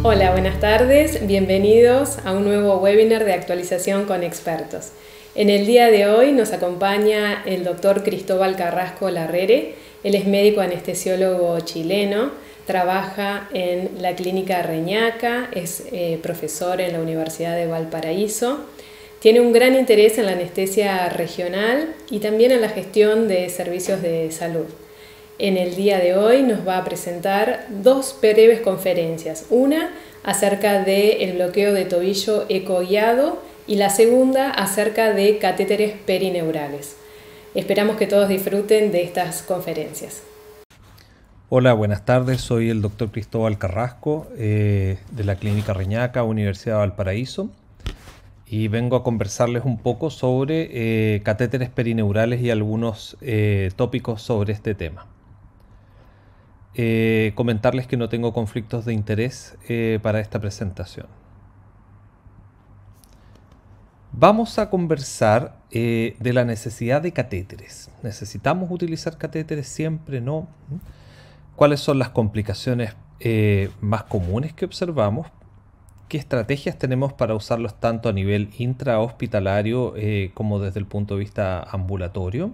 Hola, buenas tardes. Bienvenidos a un nuevo webinar de actualización con expertos. En el día de hoy nos acompaña el doctor Cristóbal Carrasco Larrere. Él es médico anestesiólogo chileno, trabaja en la clínica Reñaca, es profesor en la Universidad de Valparaíso. Tiene un gran interés en la anestesia regional y también en la gestión de servicios de salud. En el día de hoy nos va a presentar dos breves conferencias, una acerca del bloqueo de tobillo ecoguiado y la segunda acerca de catéteres perineurales. Esperamos que todos disfruten de estas conferencias. Hola, buenas tardes. Soy el doctor Cristóbal Carrasco de la Clínica Reñaca, Universidad de Valparaíso, y vengo a conversarles un poco sobre catéteres perineurales y algunos tópicos sobre este tema. Comentarles que no tengo conflictos de interés para esta presentación. Vamos a conversar de la necesidad de catéteres. ¿Necesitamos utilizar catéteres siempre? ¿No? ¿Cuáles son las complicaciones más comunes que observamos? ¿Qué estrategias tenemos para usarlos tanto a nivel intrahospitalario como desde el punto de vista ambulatorio?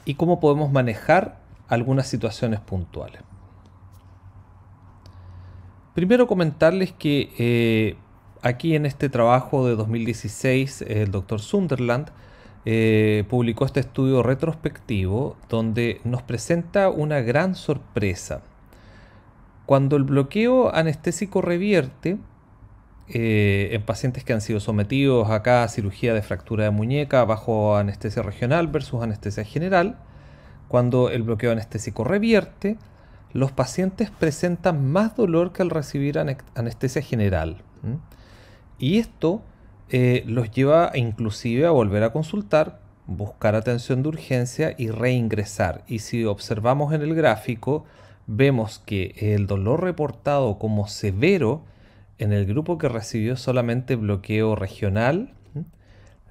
¿Y cómo podemos manejar algunas situaciones puntuales? Primero comentarles que aquí en este trabajo de 2016 el Dr. Sunderland publicó este estudio retrospectivo donde nos presenta una gran sorpresa. Cuando el bloqueo anestésico revierte en pacientes que han sido sometidos acá a cirugía de fractura de muñeca bajo anestesia regional versus anestesia general, cuando el bloqueo anestésico revierte, los pacientes presentan más dolor que al recibir anestesia general. Y esto los lleva inclusive a volver a consultar, buscar atención de urgencia y reingresar. Y si observamos en el gráfico, vemos que el dolor reportado como severo en el grupo que recibió solamente bloqueo regional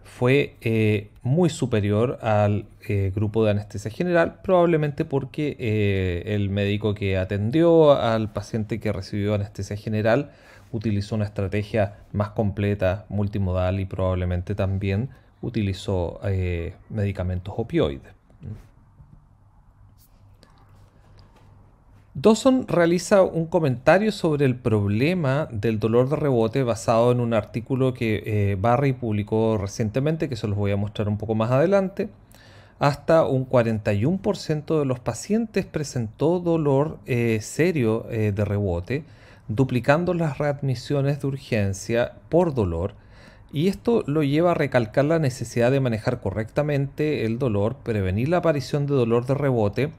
fue muy superior al grupo de anestesia general, probablemente porque el médico que atendió al paciente que recibió anestesia general utilizó una estrategia más completa, multimodal, y probablemente también utilizó medicamentos opioides. Dawson realiza un comentario sobre el problema del dolor de rebote basado en un artículo que Barry publicó recientemente, que se los voy a mostrar un poco más adelante. Hasta un 41% de los pacientes presentó dolor serio de rebote, duplicando las readmisiones de urgencia por dolor. Y esto lo lleva a recalcar la necesidad de manejar correctamente el dolor, prevenir la aparición de dolor de rebote,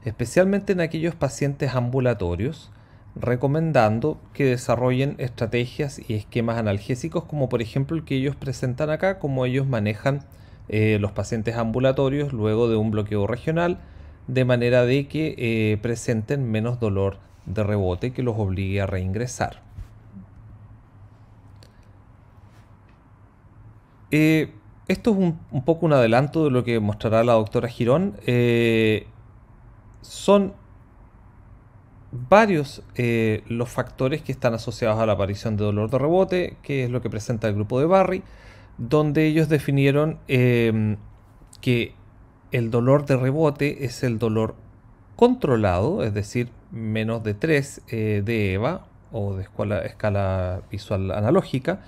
especialmente en aquellos pacientes ambulatorios, recomendando que desarrollen estrategias y esquemas analgésicos como por ejemplo el que ellos presentan acá, como ellos manejan los pacientes ambulatorios luego de un bloqueo regional, de manera de que presenten menos dolor de rebote que los obligue a reingresar. Esto es un poco un adelanto de lo que mostrará la doctora Girón. Son varios los factores que están asociados a la aparición de dolor de rebote, que es lo que presenta el grupo de Barry, donde ellos definieron que el dolor de rebote es el dolor controlado, es decir, menos de 3 de EVA o de escala visual analógica,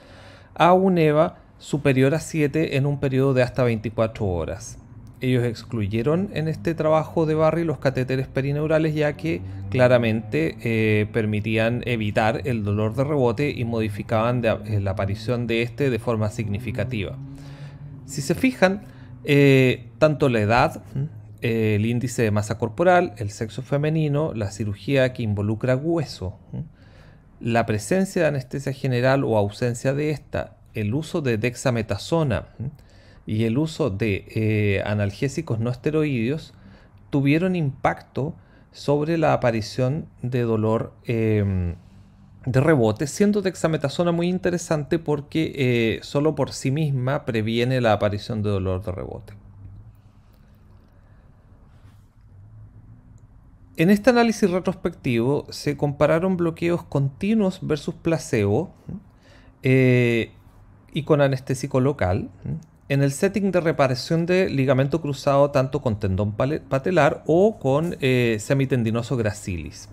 a un EVA superior a 7 en un periodo de hasta 24 horas. Ellos excluyeron en este trabajo de Barry los catéteres perineurales, ya que claramente permitían evitar el dolor de rebote y modificaban la aparición de este de forma significativa. Si se fijan, tanto la edad, el índice de masa corporal, el sexo femenino, la cirugía que involucra hueso, la presencia de anestesia general o ausencia de esta, el uso de dexametasona y el uso de analgésicos no esteroideos tuvieron impacto sobre la aparición de dolor de rebote, siendo dexametasona muy interesante porque solo por sí misma previene la aparición de dolor de rebote. En este análisis retrospectivo se compararon bloqueos continuos versus placebo y con anestésico local en el setting de reparación de ligamento cruzado tanto con tendón patelar o con semitendinoso gracilis.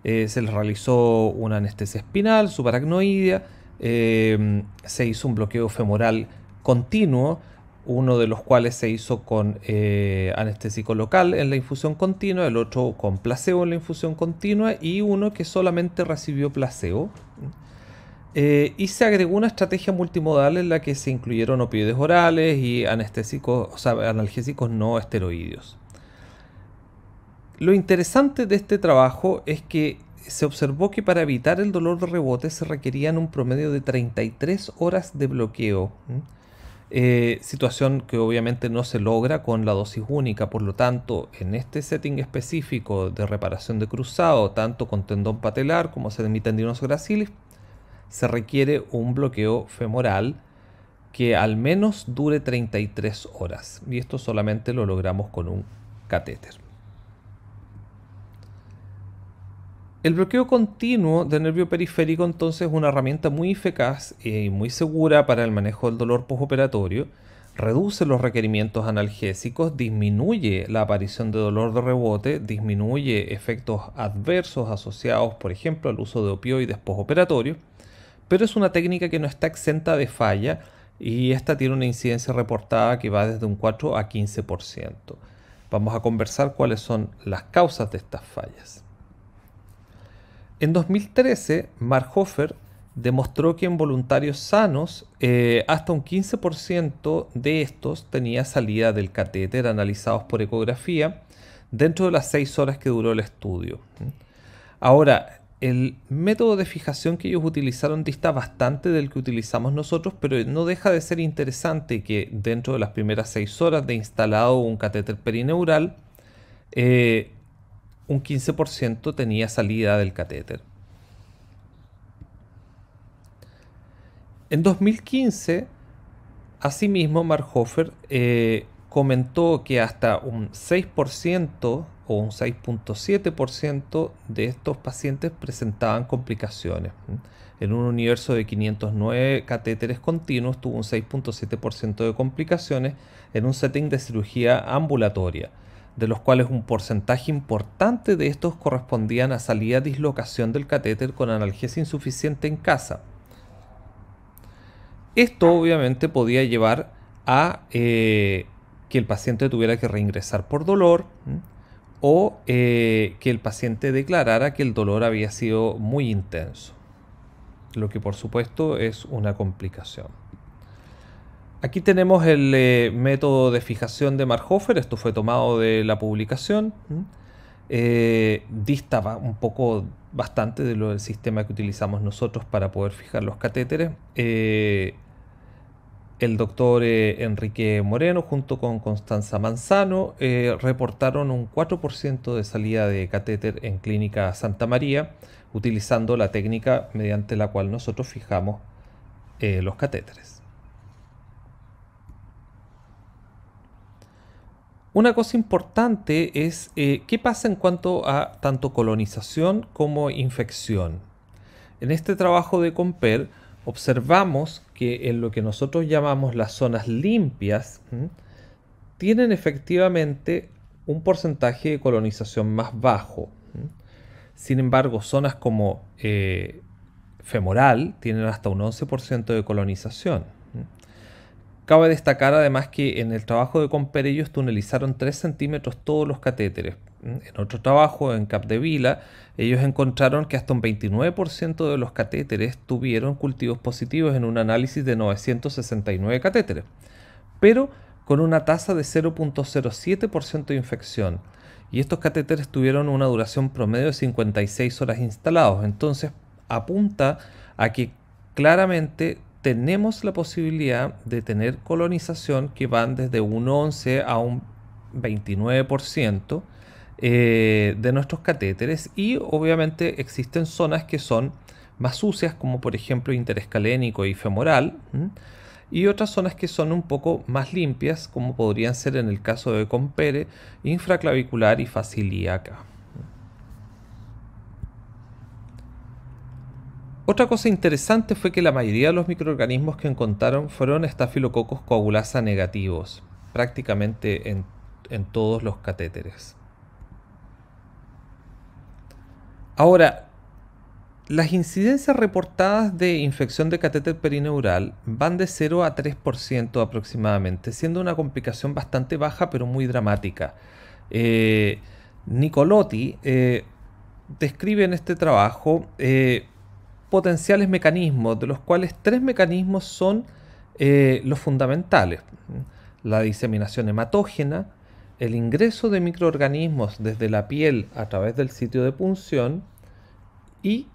Se les realizó una anestesia espinal, subaracnoidea, se hizo un bloqueo femoral continuo, uno de los cuales se hizo con anestésico local en la infusión continua, el otro con placebo en la infusión continua y uno que solamente recibió placebo. Y se agregó una estrategia multimodal en la que se incluyeron opioides orales y anestésicos, o sea, analgésicos no esteroideos. Lo interesante de este trabajo es que se observó que para evitar el dolor de rebote se requerían un promedio de 33 horas de bloqueo, situación que obviamente no se logra con la dosis única. Por lo tanto, en este setting específico de reparación de cruzado, tanto con tendón patelar como semitendinoso gracilis, se requiere un bloqueo femoral que al menos dure 33 horas. Y esto solamente lo logramos con un catéter. El bloqueo continuo del nervio periférico entonces es una herramienta muy eficaz y muy segura para el manejo del dolor postoperatorio. Reduce los requerimientos analgésicos, disminuye la aparición de dolor de rebote, disminuye efectos adversos asociados, por ejemplo, al uso de opioides postoperatorios, pero es una técnica que no está exenta de falla y esta tiene una incidencia reportada que va desde un 4 a 15%. Vamos a conversar cuáles son las causas de estas fallas. En 2013, Marhofer demostró que en voluntarios sanos hasta un 15% de estos tenía salida del catéter analizados por ecografía dentro de las 6 horas que duró el estudio. Ahora, el método de fijación que ellos utilizaron dista bastante del que utilizamos nosotros, pero no deja de ser interesante que dentro de las primeras 6 horas de instalado un catéter perineural, un 15% tenía salida del catéter. En 2015, asimismo, Marhofer comentó que hasta un 6% o un 6.7% de estos pacientes presentaban complicaciones. En un universo de 509 catéteres continuos tuvo un 6.7% de complicaciones en un setting de cirugía ambulatoria, de los cuales un porcentaje importante de estos correspondían a salida dislocación del catéter con analgesia insuficiente en casa. Esto obviamente podía llevar a que el paciente tuviera que reingresar por dolor o que el paciente declarara que el dolor había sido muy intenso, lo que por supuesto es una complicación. Aquí tenemos el método de fijación de Marhofer. Esto fue tomado de la publicación. Dista un poco bastante de lo del sistema que utilizamos nosotros para poder fijar los catéteres. El doctor Enrique Moreno junto con Constanza Manzano reportaron un 4% de salida de catéter en Clínica Santa María, utilizando la técnica mediante la cual nosotros fijamos los catéteres. Una cosa importante es qué pasa en cuanto a tanto colonización como infección. En este trabajo de Comper observamos que en lo que nosotros llamamos las zonas limpias tienen efectivamente un porcentaje de colonización más bajo. Sin embargo, zonas como femoral tienen hasta un 11% de colonización. Cabe destacar además que en el trabajo de Comper ellos tunelizaron 3 centímetros todos los catéteres. En otro trabajo, en Capdevila, ellos encontraron que hasta un 29% de los catéteres tuvieron cultivos positivos en un análisis de 969 catéteres, pero con una tasa de 0.07% de infección. Y estos catéteres tuvieron una duración promedio de 56 horas instalados. Entonces apunta a que claramente tenemos la posibilidad de tener colonización que van desde un 11 a un 29% de nuestros catéteres, y obviamente existen zonas que son más sucias, como por ejemplo interescalénico y femoral, y otras zonas que son un poco más limpias, como podrían ser en el caso de Compere, infraclavicular y fascia ilíaca. Otra cosa interesante fue que la mayoría de los microorganismos que encontraron fueron Staphylococcus coagulasa negativos, prácticamente en todos los catéteres. Ahora, las incidencias reportadas de infección de catéter perineural van de 0 a 3% aproximadamente, siendo una complicación bastante baja pero muy dramática. Nicolotti describe en este trabajo potenciales mecanismos, de los cuales 3 mecanismos son los fundamentales: la diseminación hematógena, el ingreso de microorganismos desde la piel a través del sitio de punción y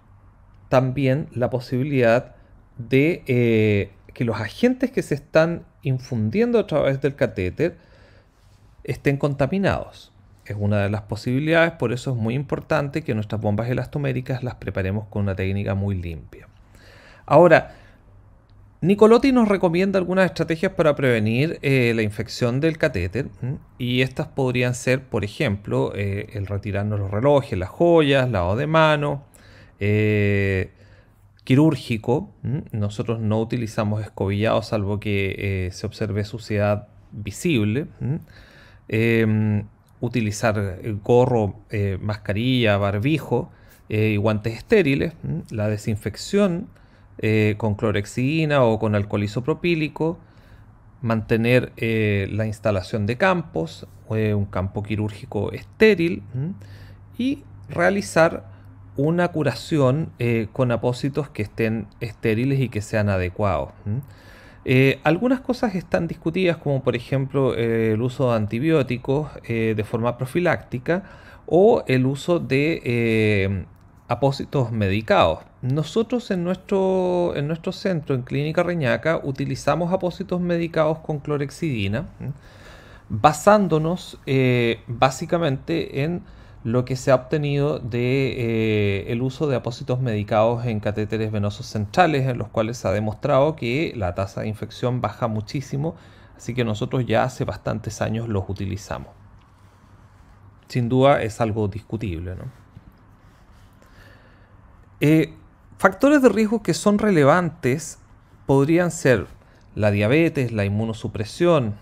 también la posibilidad de que los agentes que se están infundiendo a través del catéter estén contaminados. Es una de las posibilidades, por eso es muy importante que nuestras bombas elastoméricas las preparemos con una técnica muy limpia. Ahora, Nicolotti nos recomienda algunas estrategias para prevenir la infección del catéter, y estas podrían ser, por ejemplo, el retirarnos los relojes, las joyas, lavado de mano, quirúrgico. Nosotros no utilizamos escobillado salvo que se observe suciedad visible. Utilizar gorro, mascarilla, barbijo y guantes estériles. La desinfección con clorexidina o con alcohol isopropílico. Mantener la instalación de campos, un campo quirúrgico estéril, y realizar una curación con apósitos que estén estériles y que sean adecuados. Algunas cosas están discutidas, como por ejemplo el uso de antibióticos de forma profiláctica o el uso de apósitos medicados. Nosotros en nuestro centro, en Clínica Reñaca, utilizamos apósitos medicados con clorexidina, basándonos básicamente en lo que se ha obtenido de el uso de apósitos medicados en catéteres venosos centrales, en los cuales se ha demostrado que la tasa de infección baja muchísimo, así que nosotros ya hace bastantes años los utilizamos. Sin duda es algo discutible, ¿no? Factores de riesgo que son relevantes podrían ser la diabetes, la inmunosupresión,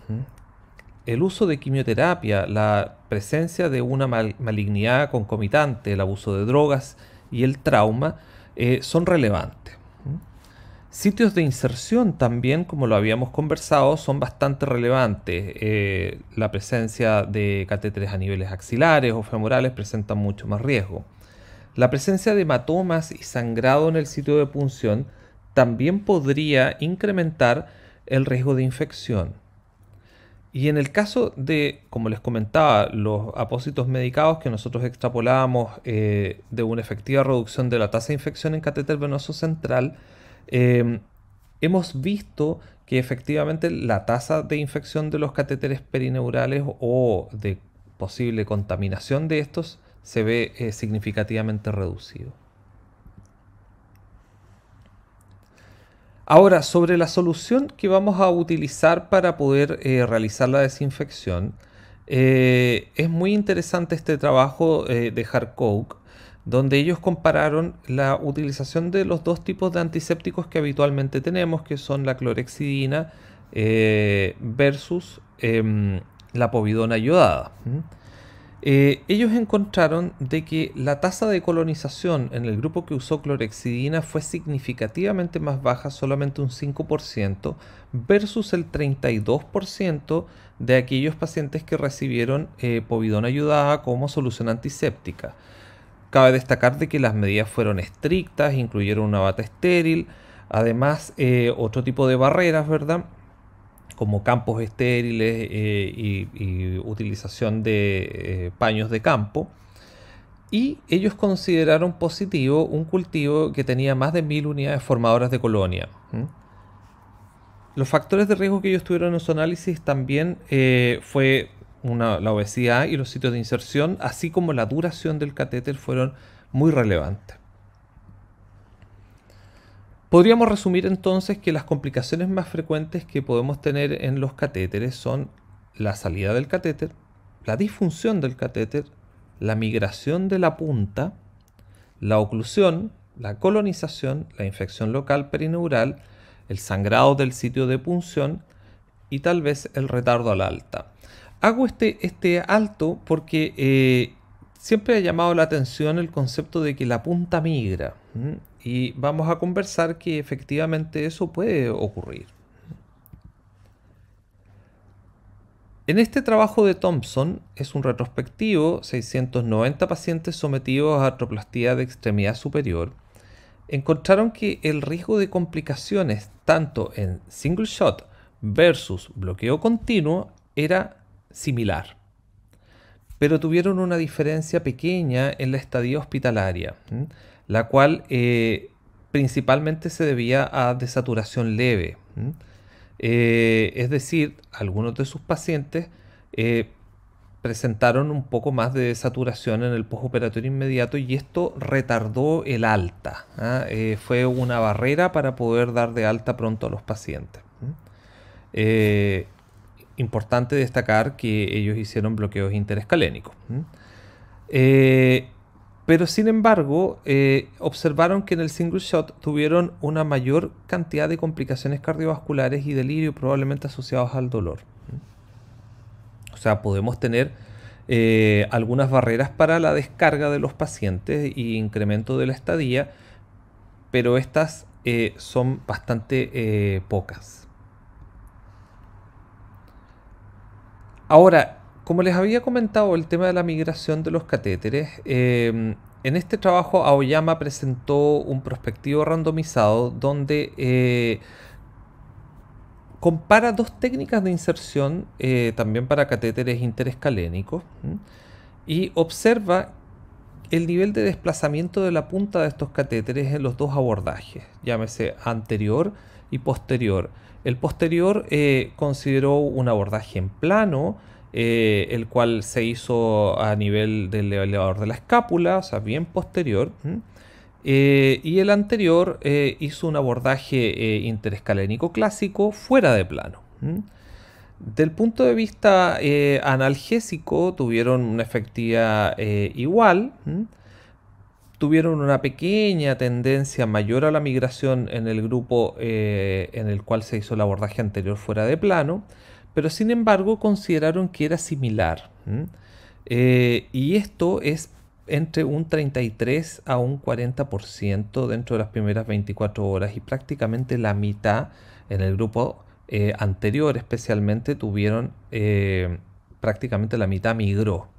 el uso de quimioterapia, la presencia de una malignidad concomitante, el abuso de drogas y el trauma son relevantes. Sitios de inserción también, como lo habíamos conversado, son bastante relevantes. La presencia de catéteres a niveles axilares o femorales presenta mucho más riesgo. La presencia de hematomas y sangrado en el sitio de punción también podría incrementar el riesgo de infección. Y en el caso de, como les comentaba, los apósitos medicados que nosotros extrapolábamos de una efectiva reducción de la tasa de infección en catéter venoso central, hemos visto que efectivamente la tasa de infección de los catéteres perineurales o de posible contaminación de estos se ve significativamente reducido. Ahora, sobre la solución que vamos a utilizar para poder realizar la desinfección, es muy interesante este trabajo de Harcourt, donde ellos compararon la utilización de los dos tipos de antisépticos que habitualmente tenemos, que son la clorexidina versus la povidona iodada. Ellos encontraron de que la tasa de colonización en el grupo que usó clorexidina fue significativamente más baja, solamente un 5%, versus el 32% de aquellos pacientes que recibieron povidona iodada como solución antiséptica. Cabe destacar de que las medidas fueron estrictas, incluyeron una bata estéril, además otro tipo de barreras, ¿verdad?, como campos estériles y utilización de paños de campo. Y ellos consideraron positivo un cultivo que tenía más de 1000 unidades formadoras de colonia. Los factores de riesgo que ellos tuvieron en su análisis también fue la obesidad y los sitios de inserción, así como la duración del catéter, fueron muy relevantes. Podríamos resumir entonces que las complicaciones más frecuentes que podemos tener en los catéteres son la salida del catéter, la disfunción del catéter, la migración de la punta, la oclusión, la colonización, la infección local perineural, el sangrado del sitio de punción y tal vez el retardo al alta. Hago este alto porque siempre ha llamado la atención el concepto de que la punta migra, y vamos a conversar que efectivamente eso puede ocurrir. En este trabajo de Thompson, es un retrospectivo, 690 pacientes sometidos a artroplastía de extremidad superior, encontraron que el riesgo de complicaciones tanto en single shot versus bloqueo continuo era similar, pero tuvieron una diferencia pequeña en la estadía hospitalaria, la cual principalmente se debía a desaturación leve. Es decir, algunos de sus pacientes presentaron un poco más de saturación en el postoperatorio inmediato y esto retardó el alta. Fue una barrera para poder dar de alta pronto a los pacientes. Importante destacar que ellos hicieron bloqueos interescalénicos. Pero sin embargo, observaron que en el single shot tuvieron una mayor cantidad de complicaciones cardiovasculares y delirio probablemente asociados al dolor. O sea, podemos tener algunas barreras para la descarga de los pacientes y incremento de la estadía, pero estas son bastante pocas. Ahora, como les había comentado, el tema de la migración de los catéteres, en este trabajo Aoyama presentó un prospectivo randomizado donde compara dos técnicas de inserción también para catéteres interescalénicos y observa el nivel de desplazamiento de la punta de estos catéteres en los dos abordajes, llámese anterior y posterior. El posterior consideró un abordaje en plano, el cual se hizo a nivel del elevador de la escápula, o sea, bien posterior. Y el anterior hizo un abordaje interescalénico clásico fuera de plano. Del punto de vista analgésico, tuvieron una efectividad igual. Tuvieron una pequeña tendencia mayor a la migración en el grupo en el cual se hizo el abordaje anterior fuera de plano, pero sin embargo consideraron que era similar. Y esto es entre un 33 a un 40% dentro de las primeras 24 horas y prácticamente la mitad en el grupo anterior especialmente tuvieron, prácticamente la mitad migró.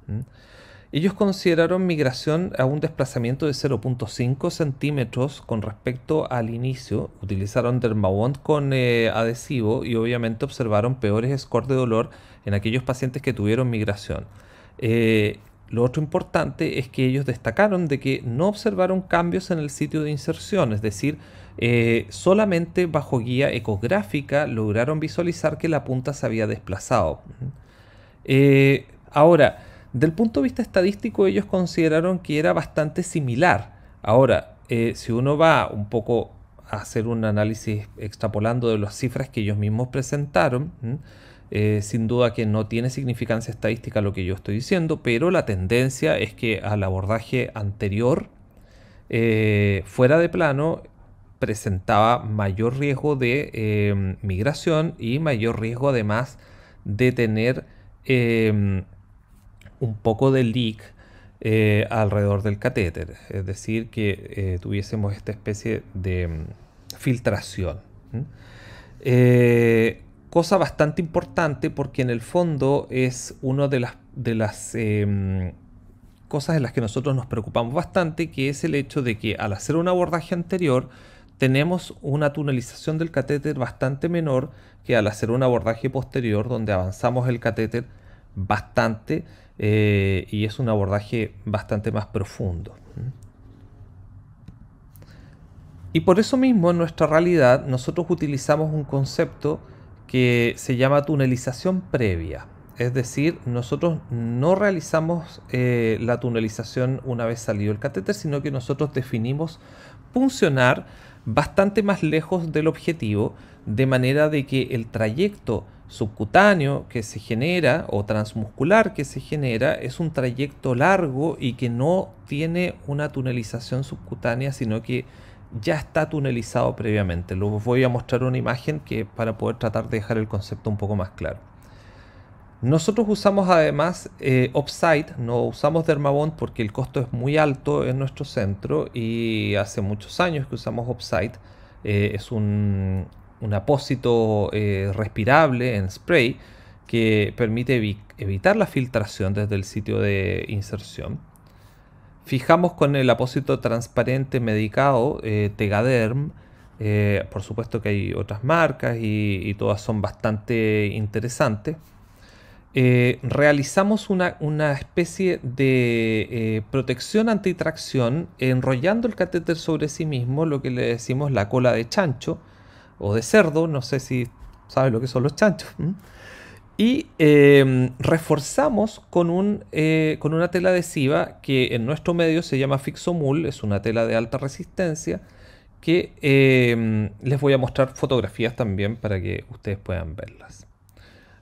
Ellos consideraron migración a un desplazamiento de 0.5 centímetros con respecto al inicio. Utilizaron Dermabond con adhesivo y obviamente observaron peores scores de dolor en aquellos pacientes que tuvieron migración. Lo otro importante es que ellos destacaron de que no observaron cambios en el sitio de inserción, es decir, solamente bajo guía ecográfica lograron visualizar que la punta se había desplazado. Ahora, del punto de vista estadístico, ellos consideraron que era bastante similar. Ahora, si uno va un poco a hacer un análisis extrapolando de las cifras que ellos mismos presentaron, sin duda que no tiene significancia estadística lo que yo estoy diciendo, pero la tendencia es que al abordaje anterior, fuera de plano, presentaba mayor riesgo de migración y mayor riesgo además de tener un poco de leak alrededor del catéter, es decir, que tuviésemos esta especie de filtración. Cosa bastante importante porque en el fondo es una de las cosas en las que nosotros nos preocupamos bastante, que es el hecho de que al hacer un abordaje anterior tenemos una tunelización del catéter bastante menor que al hacer un abordaje posterior donde avanzamos el catéter bastante y es un abordaje bastante más profundo. Y por eso mismo en nuestra realidad nosotros utilizamos un concepto que se llama tunelización previa. Es decir, nosotros no realizamos la tunelización una vez salido el catéter, sino que nosotros definimos puncionar bastante más lejos del objetivo, de manera de que el trayecto subcutáneo que se genera o transmuscular que se genera es un trayecto largo y que no tiene una tunelización subcutánea, sino que ya está tunelizado previamente. Luego voy a mostrar una imagen para poder tratar de dejar el concepto un poco más claro. Nosotros usamos además Opsite, no usamos Dermabond porque el costo es muy alto en nuestro centro y hace muchos años que usamos Opsite. Es un apósito respirable en spray que permite evitar la filtración desde el sitio de inserción. Fijamos con el apósito transparente medicado Tegaderm. Por supuesto que hay otras marcas y todas son bastante interesantes. Realizamos una especie de protección antitracción enrollando el catéter sobre sí mismo, lo que le decimos la cola de chancho o de cerdo, no sé si sabes lo que son los chanchos. Y reforzamos con una tela adhesiva que en nuestro medio se llama Fixomul, es una tela de alta resistencia que les voy a mostrar fotografías también para que ustedes puedan verlas.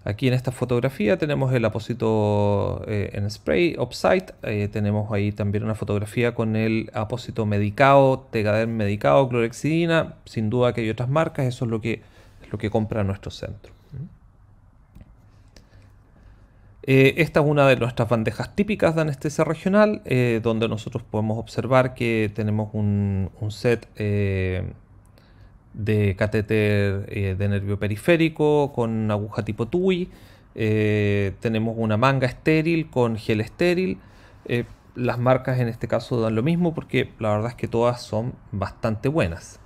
Aquí en esta fotografía tenemos el apósito en spray, Opsite. Tenemos ahí también una fotografía con el apósito medicado, Tegaderm medicado, clorhexidina. Sin duda que hay otras marcas, eso es lo que compra nuestro centro. Esta es una de nuestras bandejas típicas de anestesia regional, donde nosotros podemos observar que tenemos un set de catéter de nervio periférico con aguja tipo TUI. Tenemos una manga estéril con gel estéril. Las marcas en este caso dan lo mismo porque la verdad es que todas son bastante buenas.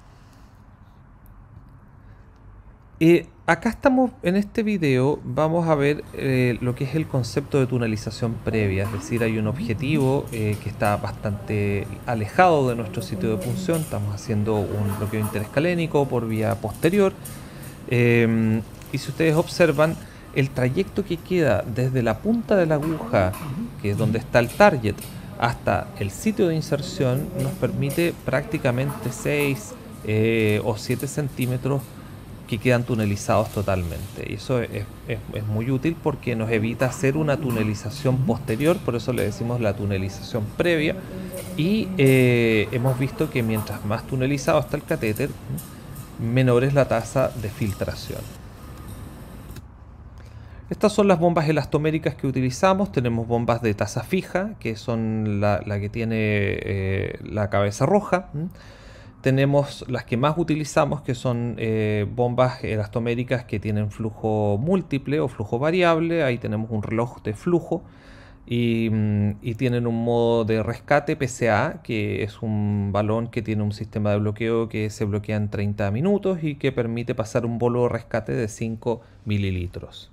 Acá estamos en este video, vamos a ver lo que es el concepto de tunelización previa, es decir, hay un objetivo que está bastante alejado de nuestro sitio de punción, estamos haciendo un bloqueo interescalénico por vía posterior, y si ustedes observan, el trayecto que queda desde la punta de la aguja, que es donde está el target, hasta el sitio de inserción, nos permite prácticamente 6 o 7 centímetros que quedan tunelizados totalmente, y eso es muy útil porque nos evita hacer una tunelización posterior, por eso le decimos la tunelización previa, y hemos visto que mientras más tunelizado está el catéter, menor es la tasa de filtración. Estas son las bombas elastoméricas que utilizamos. Tenemos bombas de tasa fija, que son la que tiene la cabeza roja. Tenemos las que más utilizamos, que son bombas elastoméricas que tienen flujo múltiple o flujo variable. Ahí tenemos un reloj de flujo y tienen un modo de rescate PCA, que es un balón que tiene un sistema de bloqueo que se bloquea en 30 minutos y que permite pasar un bolo de rescate de 5 mililitros.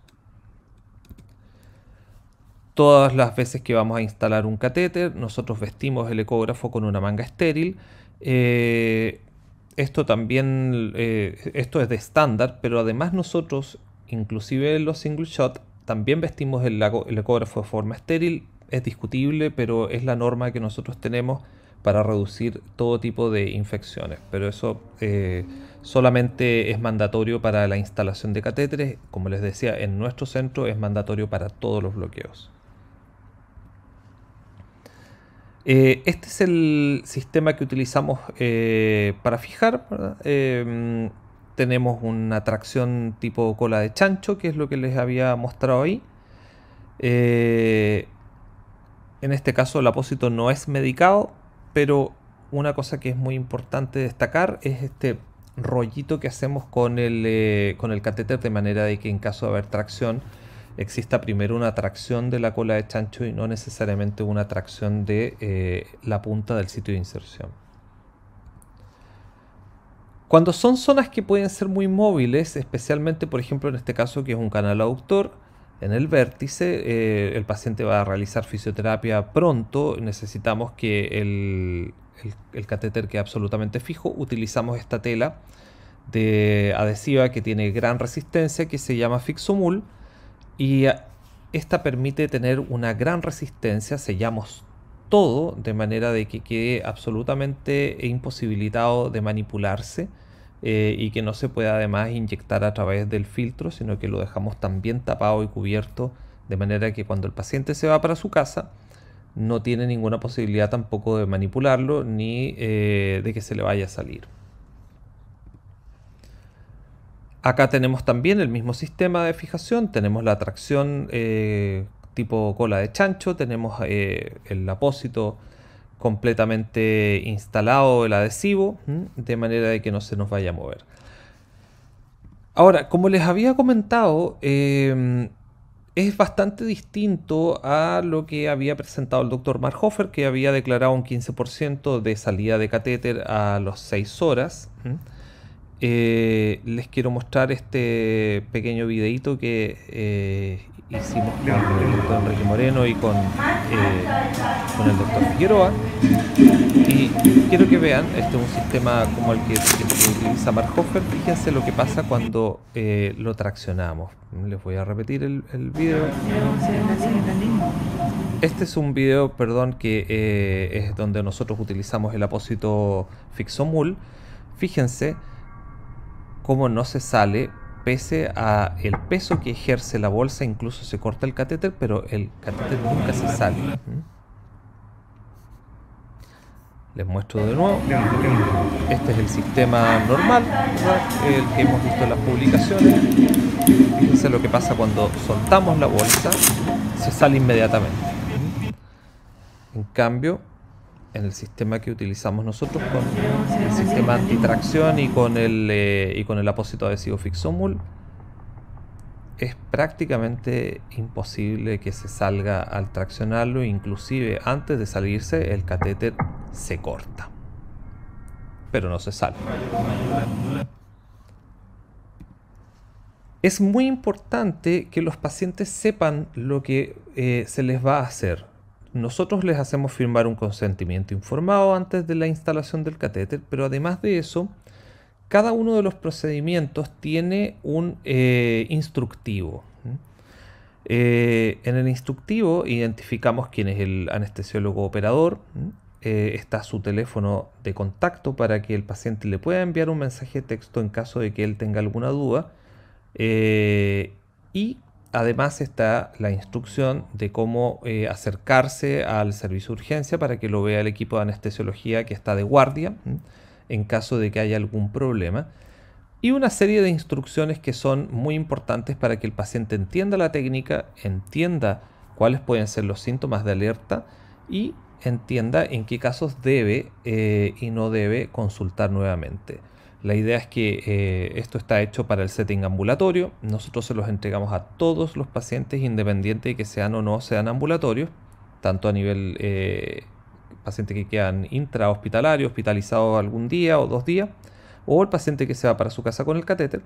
Todas las veces que vamos a instalar un catéter, nosotros vestimos el ecógrafo con una manga estéril. Esto también esto es de estándar, pero además nosotros, inclusive en los single shot, también vestimos el ecógrafo de forma estéril. Es discutible, pero es la norma que nosotros tenemos para reducir todo tipo de infecciones, pero eso solamente es mandatorio para la instalación de catéteres. Como les decía, en nuestro centro es mandatorio para todos los bloqueos. Este es el sistema que utilizamos para fijar, ¿verdad? Tenemos una tracción tipo cola de chancho, que es lo que les había mostrado ahí. En este caso el apósito no es medicado, pero una cosa que es muy importante destacar es este rollito que hacemos con el catéter, de manera de que en caso de haber tracción exista primero una tracción de la cola de chancho y no necesariamente una tracción de la punta del sitio de inserción. Cuando son zonas que pueden ser muy móviles, especialmente por ejemplo en este caso que es un canal aductor, en el vértice, el paciente va a realizar fisioterapia pronto, necesitamos que el catéter quede absolutamente fijo, utilizamos esta tela de adhesiva que tiene gran resistencia, que se llama Fixomul, y esta permite tener una gran resistencia. Sellamos todo de manera de que quede absolutamente imposibilitado de manipularse, y que no se puede además inyectar a través del filtro, sino que lo dejamos también tapado y cubierto, de manera que cuando el paciente se va para su casa no tiene ninguna posibilidad tampoco de manipularlo ni de que se le vaya a salir. Acá tenemos también el mismo sistema de fijación, tenemos la tracción tipo cola de chancho, tenemos el apósito completamente instalado, el adhesivo, de manera de que no se nos vaya a mover. Ahora, como les había comentado, es bastante distinto a lo que había presentado el doctor Marhofer, que había declarado un 15% de salida de catéter a las 6 horas. Les quiero mostrar este pequeño videito que hicimos con el doctor Enrique Moreno y con el doctor Figueroa. Y quiero que vean, este es un sistema como el que utiliza Marhofer. Fíjense lo que pasa cuando lo traccionamos. Les voy a repetir el video. Este es un video, perdón, que es donde nosotros utilizamos el apósito Fixomul. Fíjense cómo no se sale pese a el peso que ejerce la bolsa. Incluso se corta el catéter, pero el catéter nunca se sale. Les muestro de nuevo. Este es el sistema normal, ¿verdad? El que hemos visto en las publicaciones. Fíjense lo que pasa cuando soltamos la bolsa, se sale inmediatamente. En cambio, en el sistema que utilizamos nosotros con el sistema antitracción y con el apósito adhesivo Fixomul, es prácticamente imposible que se salga al traccionarlo. Inclusive antes de salirse el catéter se corta, pero no se sale. Es muy importante que los pacientes sepan lo que se les va a hacer. Nosotros les hacemos firmar un consentimiento informado antes de la instalación del catéter, pero además de eso, cada uno de los procedimientos tiene un instructivo. En el instructivo identificamos quién es el anestesiólogo operador. Está su teléfono de contacto para que el paciente le pueda enviar un mensaje de texto en caso de que él tenga alguna duda. Y además está la instrucción de cómo acercarse al servicio de urgencia para que lo vea el equipo de anestesiología que está de guardia en caso de que haya algún problema. Y una serie de instrucciones que son muy importantes para que el paciente entienda la técnica, entienda cuáles pueden ser los síntomas de alerta y entienda en qué casos debe y no debe consultar nuevamente. La idea es que esto está hecho para el setting ambulatorio. Nosotros se los entregamos a todos los pacientes, independiente de que sean o no sean ambulatorios, tanto a nivel paciente que quedan intrahospitalario, hospitalizado algún día o 2 días, o el paciente que se va para su casa con el catéter,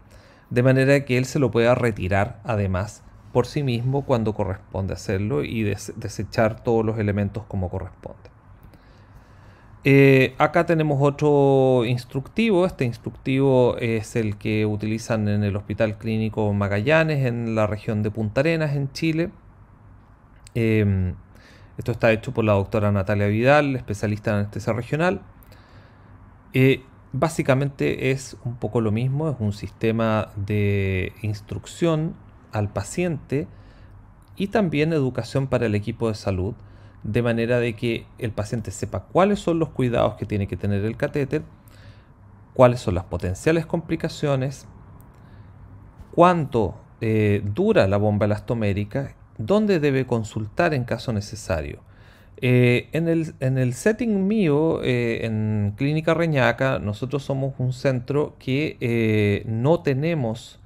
de manera que él se lo pueda retirar además por sí mismo cuando corresponde hacerlo y desechar todos los elementos como corresponde. Acá tenemos otro instructivo. Este instructivo es el que utilizan en el Hospital Clínico Magallanes en la región de Punta Arenas en Chile. Esto está hecho por la doctora Natalia Vidal, especialista en anestesia regional. Básicamente es un poco lo mismo, es un sistema de instrucción al paciente y también educación para el equipo de salud, de manera de que el paciente sepa cuáles son los cuidados que tiene que tener el catéter, cuáles son las potenciales complicaciones, cuánto dura la bomba elastomérica, dónde debe consultar en caso necesario. En el setting mío, en Clínica Reñaca, nosotros somos un centro que no tenemos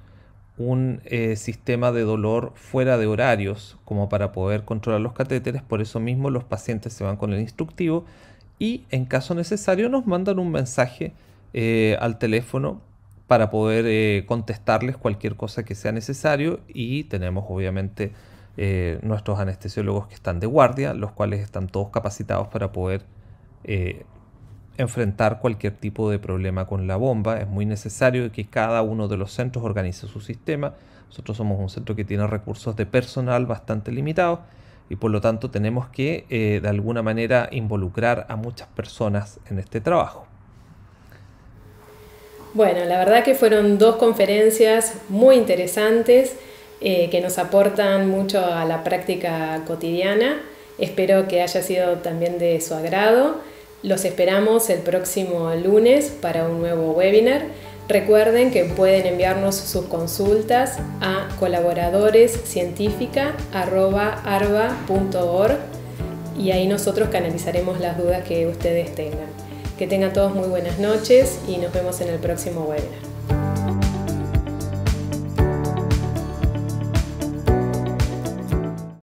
un sistema de dolor fuera de horarios como para poder controlar los catéteres. Por eso mismo los pacientes se van con el instructivo y en caso necesario nos mandan un mensaje al teléfono para poder contestarles cualquier cosa que sea necesario, y tenemos obviamente nuestros anestesiólogos que están de guardia, los cuales están todos capacitados para poder enfrentar cualquier tipo de problema con la bomba. Es muy necesario que cada uno de los centros organice su sistema. Nosotros somos un centro que tiene recursos de personal bastante limitados y por lo tanto tenemos que de alguna manera involucrar a muchas personas en este trabajo. Bueno, la verdad que fueron 2 conferencias muy interesantes que nos aportan mucho a la práctica cotidiana. Espero que haya sido también de su agrado. Los esperamos el próximo lunes para un nuevo webinar. Recuerden que pueden enviarnos sus consultas a colaboradoresscientifica@arba.org y ahí nosotros canalizaremos las dudas que ustedes tengan. Que tengan todos muy buenas noches y nos vemos en el próximo webinar.